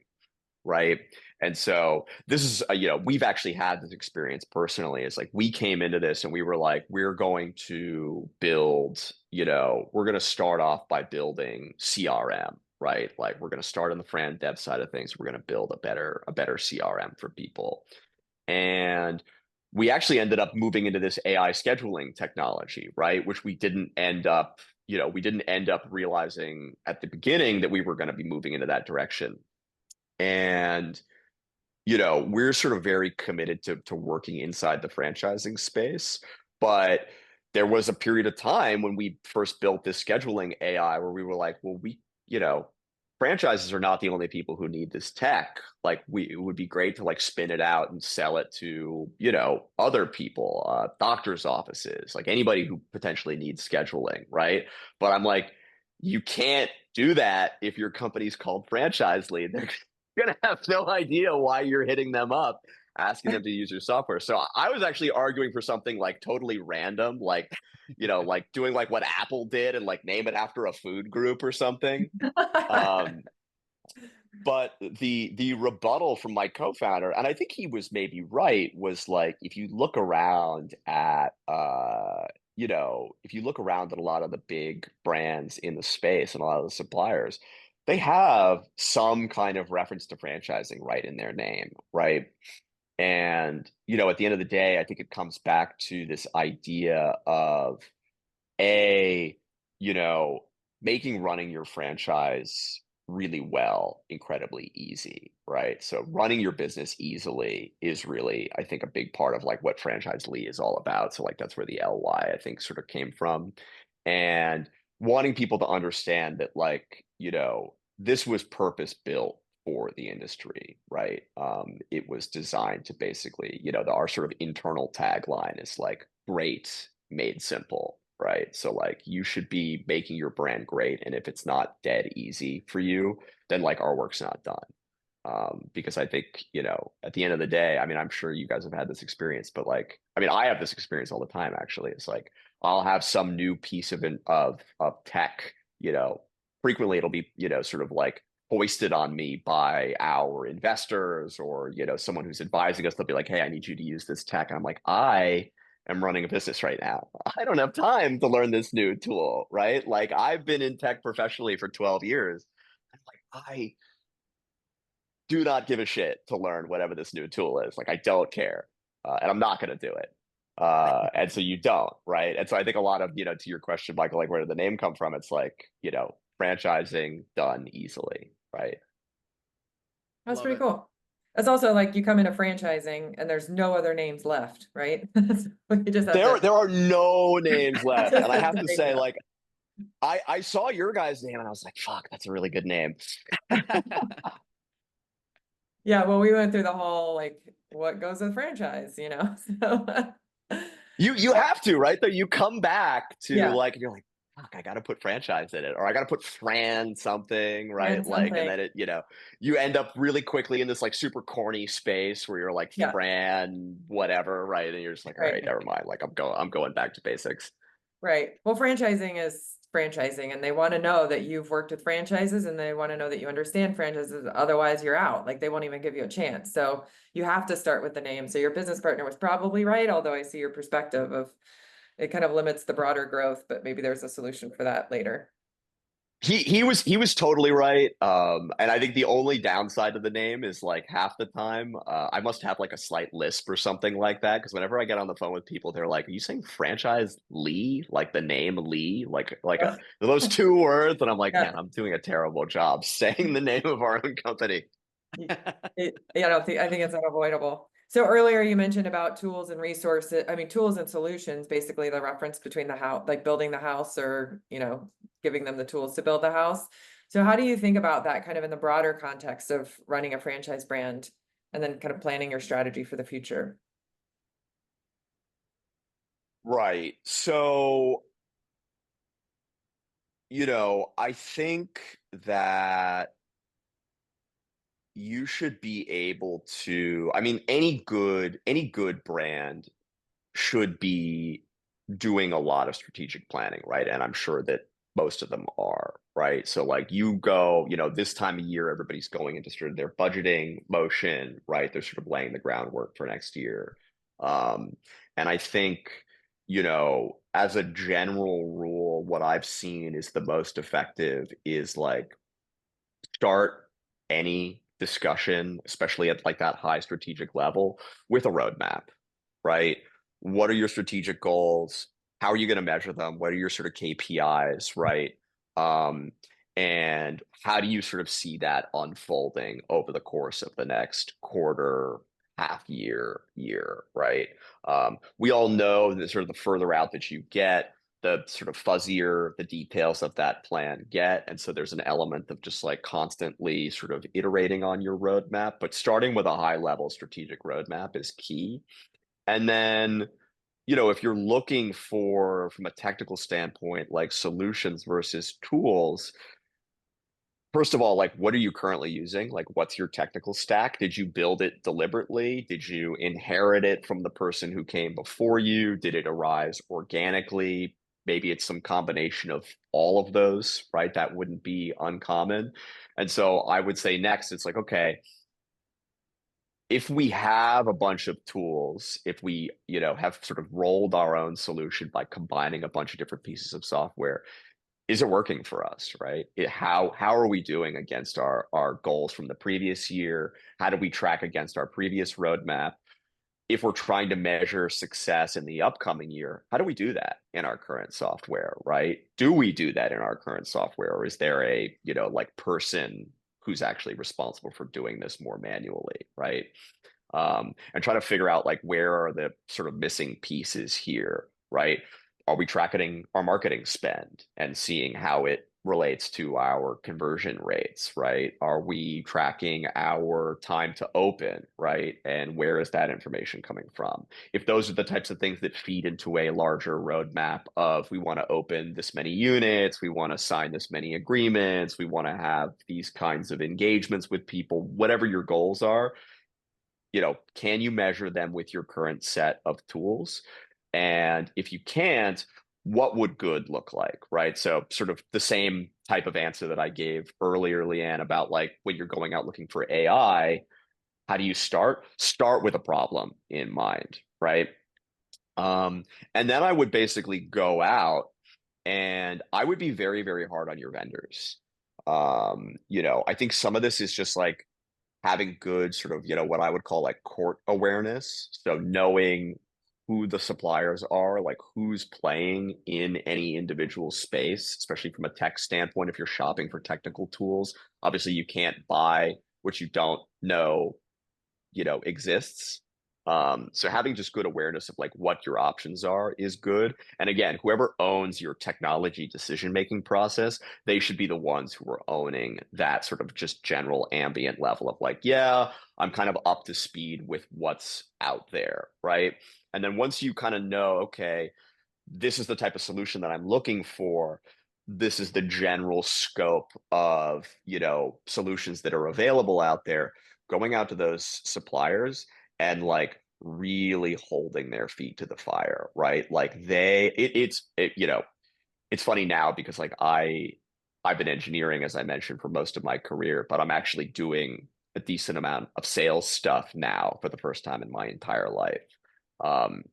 right? And so this is, we've actually had this experience personally. It's like we came into this and we were like, we're going to build, we're going to start off by building CRM, right? Like we're going to start on the Fran Dev side of things. We're going to build a better CRM for people. And we actually ended up moving into this AI scheduling technology, right? Which we didn't end up realizing at the beginning that we were going to be moving into that direction. And, we're sort of very committed to working inside the franchising space. But there was a period of time when we first built this scheduling AI where we were like, well, franchises are not the only people who need this tech. Like it would be great to like spin it out and sell it to, you know, other people, doctors' offices, like anybody who potentially needs scheduling, right? But I'm like, you can't do that if your company's called Franchise Lead. They're gonna have no idea why you're hitting them up, asking them to use your software. So I was actually arguing for something like totally random, like, you know, like doing like what Apple did and like name it after a food group or something. Um, but the rebuttal from my co-founder, and I think he was maybe right, was like if you look around at you know, if you look around at a lot of the big brands in the space and a lot of the suppliers, they have some kind of reference to franchising right in their name, right? And you know, at the end of the day, I think it comes back to this idea of a, you know, making running your franchise really well incredibly easy, right? So running your business easily is really, I think, a big part of like what Franchise Lee is all about. So like that's where the LY I think sort of came from. And wanting people to understand that like, you know, this was purpose built for the industry, right? It was designed to basically, you know, our sort of internal tagline is like great made simple, right? So like you should be making your brand great, and if it's not dead easy for you, then like our work's not done. Because I think, you know, at the end of the day, I mean, I'm sure you guys have had this experience, but like, I mean, I have this experience all the time, actually. It's like I'll have some new piece of tech, you know, frequently it'll be, you know, sort of like hoisted on me by our investors or, you know, someone who's advising us. They'll be like, hey, I need you to use this tech. And I'm like, I am running a business right now. I don't have time to learn this new tool, right? Like I've been in tech professionally for 12 years. I'm like, I do not give a shit to learn whatever this new tool is. Like I don't care, and I'm not going to do it. And so you don't, right? And so I think a lot of, you know, to your question, Michael, like where did the name come from? It's like, you know, franchising done easily, right? That's Love pretty it. cool. That's also like you come into franchising and there's no other names left, right? So you just have There to are no names left, just and I have have to to make it say, up. like, I saw your guys' name and I was like, fuck, that's a really good name. Yeah, well, we went through the whole like what goes with franchise, you know? So You have to, right? Though you come back to yeah, like you're like, fuck, I gotta put franchise in it, or I gotta put Fran something, right? and Like, and something. then it, you know, you end up really quickly in this like super corny space where you're like Yeah, Fran, whatever, right? And you're just like, all right, right. never mind. Like I'm going back to basics. Right. Well, franchising is franchising, and they want to know that you've worked with franchises and they want to know that you understand franchises. Otherwise, you're out. Like they won't even give you a chance. So you have to start with the name. So your business partner was probably right, although I see your perspective of it kind of limits the broader growth, but maybe there's a solution for that later. He was totally right. And I think the only downside to the name is like half the time, I must have like a slight lisp or something like that. Because whenever I get on the phone with people, they're like, "Are you saying franchise Lee? Like the name Lee? Like Ugh. those two words?" And I'm like, Yeah. man, I'm doing a terrible job saying the name of our own company. Yeah, I think it's unavoidable. So earlier you mentioned about tools and resources, I mean, tools and solutions, basically the reference between the house, like building the house or, you know, giving them the tools to build the house. So how do you think about that kind of in the broader context of running a franchise brand and then kind of planning your strategy for the future? Right. So, you know, I think that you should be able to, I mean, any good brand should be doing a lot of strategic planning, right? And I'm sure that most of them are, right? So like you go, you know, this time of year, everybody's going into sort of their budgeting motion, right? They're sort of laying the groundwork for next year. Um, and I think, you know, as a general rule, what I've seen is the most effective is like start any discussion, especially at like that high strategic level, with a roadmap, right? What are your strategic goals? How are you going to measure them? What are your sort of KPIs, right? Um, and how do you sort of see that unfolding over the course of the next quarter, half year, right? We all know that sort of the further out that you get, the sort of fuzzier the details of that plan get. And so there's an element of just like constantly sort of iterating on your roadmap, but starting with a high level strategic roadmap is key. And then, if you're looking for, from a technical standpoint, like solutions versus tools, first of all, like, what are you currently using? Like, what's your technical stack? Did you build it deliberately? Did you inherit it from the person who came before you? Did it arise organically? Maybe it's some combination of all of those, right? That wouldn't be uncommon. And so I would say next, it's like, okay, if we have a bunch of tools, if we, have sort of rolled our own solution by combining a bunch of different pieces of software, is it working for us, right? How are we doing against our goals from the previous year? How do we track against our previous roadmap? If we're trying to measure success in the upcoming year, how do we do that in our current software, right? Do we do that in our current software, or is there a, like person who's actually responsible for doing this more manually, right? And try to figure out like where are the sort of missing pieces here, right? Are we tracking our marketing spend and seeing how it relates to our conversion rates, right? Are we tracking our time to open, right? And where is that information coming from? If those are the types of things that feed into a larger roadmap of we want to open this many units, we want to sign this many agreements, we want to have these kinds of engagements with people, whatever your goals are, can you measure them with your current set of tools? And if you can't, what would good look like, right? So sort of the same type of answer that I gave earlier, Leanne, about like when you're going out looking for AI, how do you start? Start with a problem in mind, right? And then I would basically go out and I would be very, very hard on your vendors. I think some of this is just like having good sort of, what I would call like court awareness. So knowing who the suppliers are, like who's playing in any individual space, especially from a tech standpoint. If you're shopping for technical tools, obviously you can't buy what you don't know, exists. So having just good awareness of like what your options are is good. And again, whoever owns your technology decision-making process, they should be the ones who are owning that sort of just general ambient level of like, yeah, I'm kind of up to speed with what's out there, right? And then once you kind of know, okay, this is the type of solution that I'm looking for, this is the general scope of, solutions that are available out there, going out to those suppliers and like really holding their feet to the fire, right? Like it's funny now because like I've been engineering, as I mentioned, for most of my career, but I'm actually doing a decent amount of sales stuff now for the first time in my entire life. Um,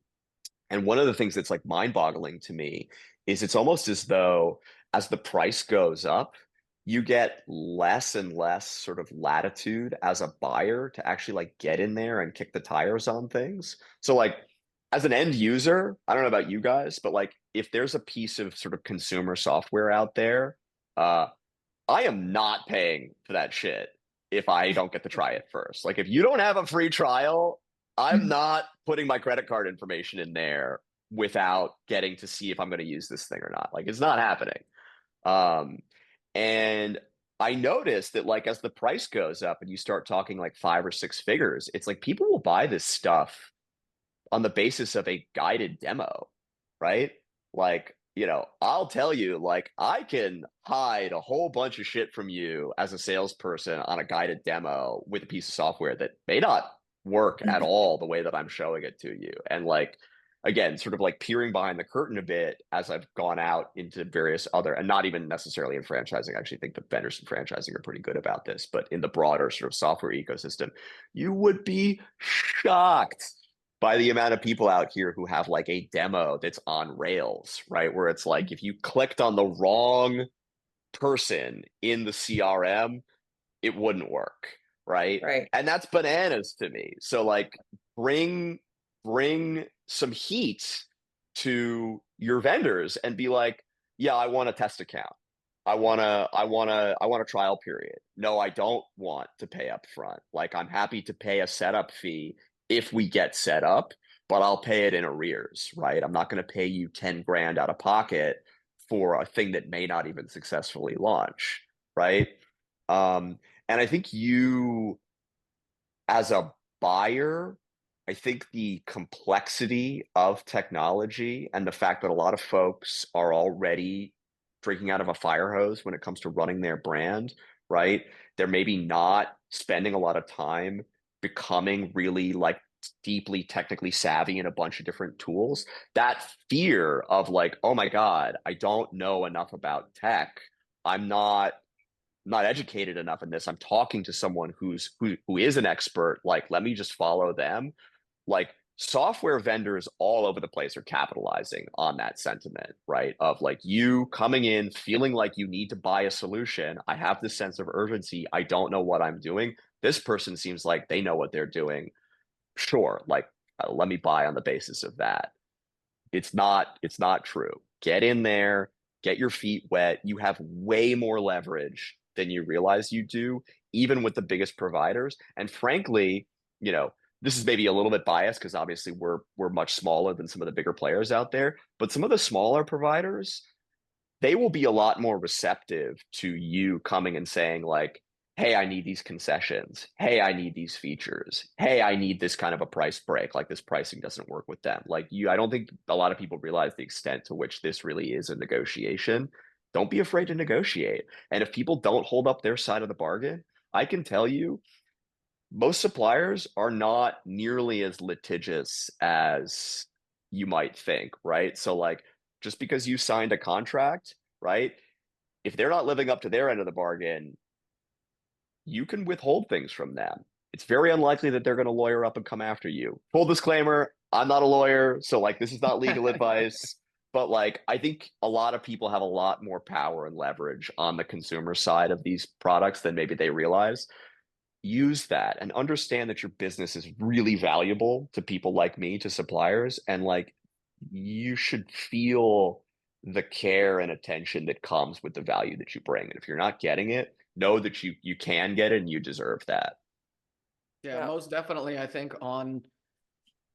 and one of the things that's like mind-boggling to me is it's almost as though as the price goes up, you get less and less sort of latitude as a buyer to actually like get in there and kick the tires on things. So like as an end user, I don't know about you guys, but like if there's a piece of sort of consumer software out there, I am not paying for that shit if I don't get to try it first. Like if you don't have a free trial, I'm not putting my credit card information in there without getting to see if I'm going to use this thing or not. Like it's not happening. And I noticed that like as the price goes up and you start talking like 5 or 6 figures, it's like people will buy this stuff on the basis of a guided demo, right? Like, I'll tell you, like, I can hide a whole bunch of shit from you as a salesperson on a guided demo with a piece of software that may not work at all the way that I'm showing it to you. And like, again, sort of like peering behind the curtain a bit as I've gone out into various other, and not even necessarily in franchising. I actually think the vendors in franchising are pretty good about this, but in the broader sort of software ecosystem, you would be shocked by the amount of people out here who have like a demo that's on rails, right? Where it's like, if you clicked on the wrong person in the CRM, it wouldn't work, right? Right. And that's bananas to me. So like bring some heat to your vendors and be like, yeah, I want a test account. I want a trial period. No, I don't want to pay up front. Like I'm happy to pay a setup fee if we get set up, but I'll pay it in arrears, right? I'm not going to pay you 10 grand out of pocket for a thing that may not even successfully launch, right? And I think you, as a buyer, I think the complexity of technology and the fact that a lot of folks are already drinking out of a fire hose when it comes to running their brand, right? They're maybe not spending a lot of time becoming really like deeply technically savvy in a bunch of different tools. That fear of like, oh my God, I don't know enough about tech. I'm not educated enough in this. I'm talking to someone who is an expert. Like, let me just follow them. Like, software vendors all over the place are capitalizing on that sentiment, right? Of like you coming in feeling like you need to buy a solution. I have this sense of urgency. I don't know what I'm doing. This person seems like they know what they're doing. Sure, like let me buy on the basis of that. It's not true. Get in there, get your feet wet. You have way more leverage than you realize you do, even with the biggest providers. And frankly, this is maybe a little bit biased because obviously we're much smaller than some of the bigger players out there, but some of the smaller providers, they will be a lot more receptive to you coming and saying like, hey, I need these concessions. Hey, I need these features. Hey, I need this kind of a price break. Like this pricing doesn't work with them. Like I don't think a lot of people realize the extent to which this really is a negotiation. Don't be afraid to negotiate. And if people don't hold up their side of the bargain, I can tell you most suppliers are not nearly as litigious as you might think, right? So like just because you signed a contract, right? If they're not living up to their end of the bargain, you can withhold things from them. It's very unlikely that they're going to lawyer up and come after you. Full disclaimer, I'm not a lawyer, so like this is not legal advice, but like I think a lot of people have a lot more power and leverage on the consumer side of these products than maybe they realize. Use that and understand that your business is really valuable to people like me, to suppliers, and like you should feel the care and attention that comes with the value that you bring. And if you're not getting it, know that you can get it and you deserve that. Yeah, Yeah. most definitely. I think on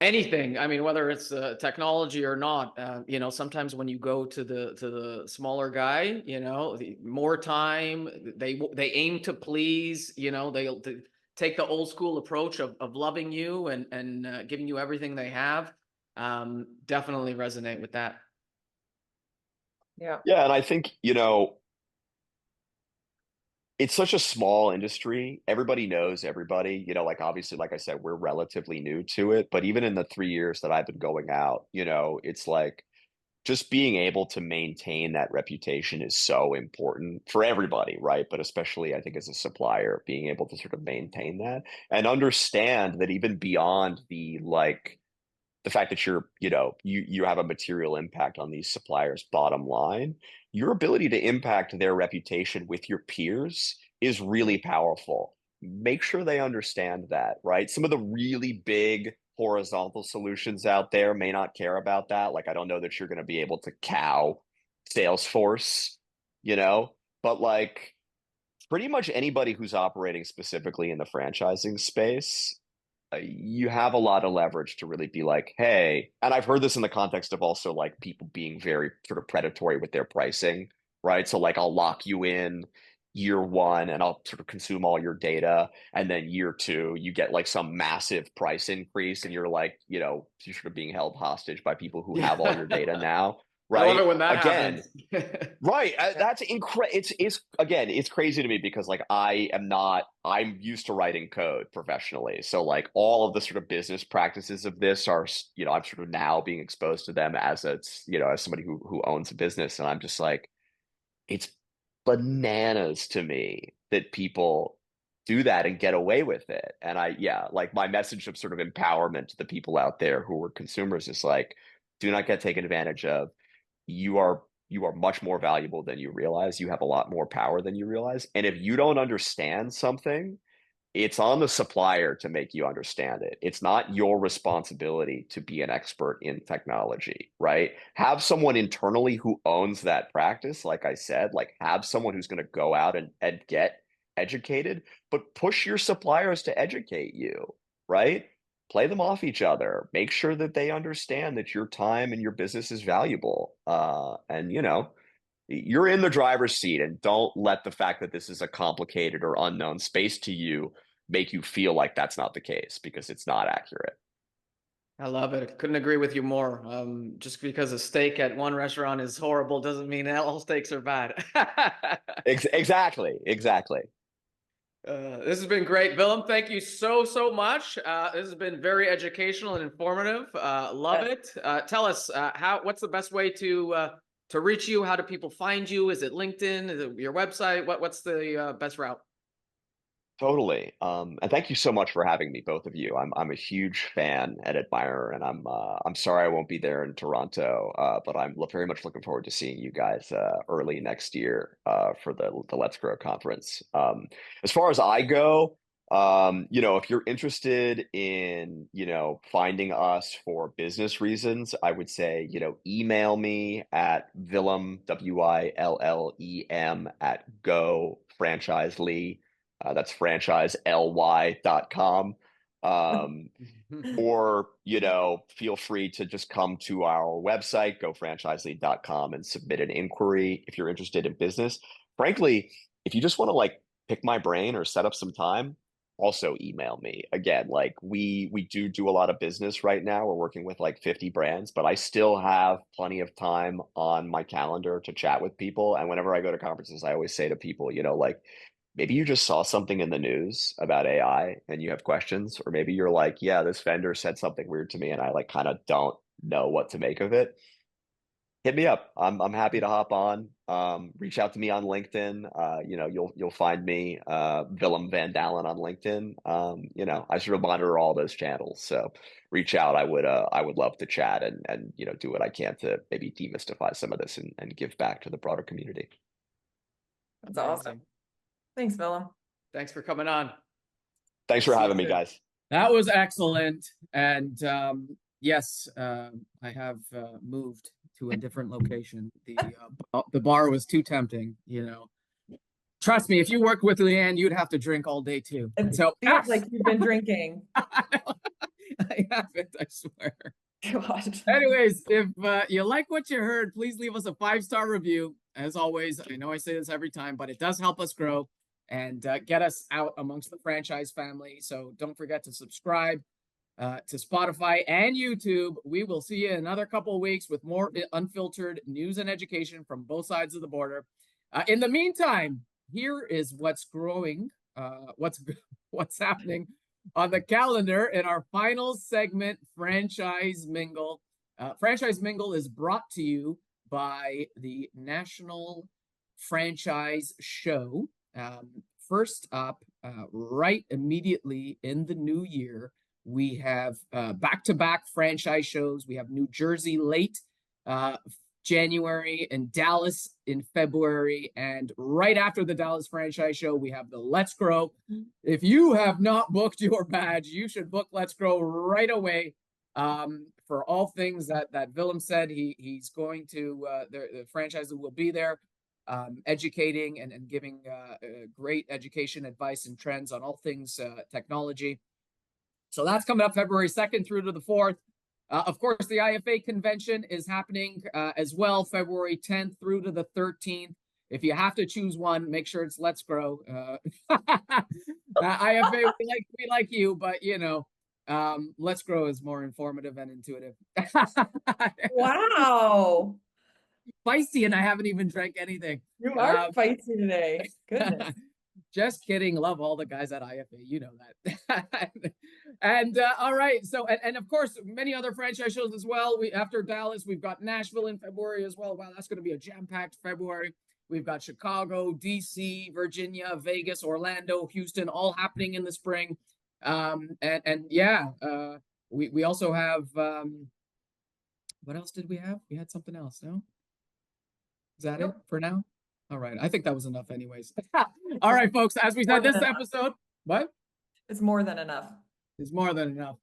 anything, I mean, whether it's technology or not, sometimes when you go to the smaller guy, the more time they aim to please, they take the old school approach of loving you and giving you everything they have. Definitely resonate with that. Yeah. Yeah, and I think, it's such a small industry. Everybody knows everybody. Like obviously, like I said, we're relatively new to it, but even in the 3 years that I've been going out, it's like just being able to maintain that reputation is so important for everybody, right? But especially, I think, as a supplier, being able to sort of maintain that and understand that even beyond the fact that you have a material impact on these suppliers' bottom line, your ability to impact their reputation with your peers is really powerful. Make sure they understand that, right? Some of the really big horizontal solutions out there may not care about that. Like, I don't know that you're going to be able to cow Salesforce, but like pretty much anybody who's operating specifically in the franchising space, you have a lot of leverage to really be like, hey, and I've heard this in the context of also like people being very sort of predatory with their pricing, right? So like I'll lock you in year one and I'll sort of consume all your data. And then year two, you get like some massive price increase and you're like, you're sort of being held hostage by people who have all your data now, I love right? it when that Again, happens. right. That's incredible. It's again, it's crazy to me because like I'm used to writing code professionally. So like all of the sort of business practices of this are, I'm sort of now being exposed to them as somebody who owns a business. And I'm just like, it's bananas to me that people do that and get away with it. And like my message of sort of empowerment to the people out there who are consumers is like, do not get taken advantage of. You are much more valuable than you realize. You have a lot more power than you realize. And if you don't understand something, it's on the supplier to make you understand it. It's not your responsibility to be an expert in technology, right? Have someone internally who owns that practice. Like I said, like have someone who's going to go out and get educated, but push your suppliers to educate you, right? play them off each other. Make sure that they understand that your time and your business is valuable. And you're in the driver's seat, and don't let the fact that this is a complicated or unknown space to you make you feel like that's not the case, because it's not accurate. I love it. Couldn't agree with you more. Just because a steak at one restaurant is horrible doesn't mean all steaks are bad. Exactly. This has been great, Willem. Thank you so much. This has been very educational and informative. Love it. Tell us what's the best way to reach you? How do people find you? Is it LinkedIn? Is it your website? What's the best route? Totally. And thank you so much for having me, both of you. I'm a huge fan and admirer, and I'm sorry I won't be there in Toronto, but I'm very much looking forward to seeing you guys early next year for the Let's Grow conference. As far as I go, if you're interested in finding us for business reasons, I would say email me at Willem, WILLEM, at GoFranchiseLy. That's franchisely.com. Or, feel free to just come to our website, gofranchisely.com, and submit an inquiry if you're interested in business. Frankly, if you just want to pick my brain or set up some time, also email me. Again, we do a lot of business right now. We're working with 50 brands, but I still have plenty of time on my calendar to chat with people. And whenever I go to conferences, I always say to people, maybe you just saw something in the news about AI and you have questions, or maybe you're like, yeah, this vendor said something weird to me and I kind of don't know what to make of it. Hit me up. I'm happy to hop on. Reach out to me on LinkedIn. You'll find me, Willem van Daalen on LinkedIn. I sort of monitor all those channels. So reach out. I would love to chat and do what I can to maybe demystify some of this and give back to the broader community. That's awesome. Thanks, Willem. Thanks for coming on. Thanks for having me, guys. That was excellent. And yes, I have moved to a different location. The bar was too tempting, Trust me, if you worked with Leanne, you'd have to drink all day too. So feels like you've been drinking. I haven't, I swear. God. Anyways, if you like what you heard, please leave us a 5-star review. As always, I know I say this every time, but it does help us grow and get us out amongst the franchise family. So don't forget to subscribe to Spotify and YouTube. We will see you in another couple of weeks with more unfiltered news and education from both sides of the border. In the meantime, here is what's growing, what's happening on the calendar in our final segment, Franchise Mingle. Franchise Mingle is brought to you by the National Franchise Show. First up, right immediately in the new year, we have back-to-back franchise shows. We have New Jersey late January and Dallas in February. And right after the Dallas franchise show, we have the Let's Grow. If you have not booked your badge, you should book Let's Grow right away. For all things that Willem said, he's going to, the franchiser will be there, educating and giving great education, advice, and trends on all things technology. So that's coming up February 2nd through to the 4th. Of course, the IFA convention is happening as well, February 10th through to the 13th. If you have to choose one, make sure it's Let's Grow. IFA, we like you, but Let's Grow is more informative and intuitive. Wow. Feisty, and I haven't even drank anything. You are feisty today. Goodness. Just kidding. Love all the guys at IFA. You know that. And all right. So, and of course, many other franchise shows as well. After Dallas, we've got Nashville in February as well. Wow, that's going to be a jam-packed February. We've got Chicago, DC, Virginia, Vegas, Orlando, Houston, all happening in the spring. We also have, what else did we have? We had something else, no? Is that it for now? All right. I think that was enough anyways. All right, folks, as we said, this episode, what? It's more than enough. It's more than enough.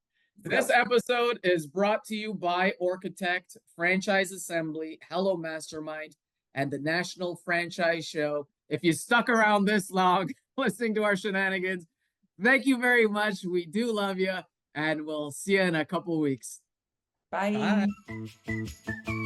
This episode is brought to you by Architect, Franchise Assembly, Hello Mastermind, and the National Franchise Show. If you stuck around this long listening to our shenanigans, thank you very much. We do love you. and we'll see you in a couple weeks. Bye. Bye.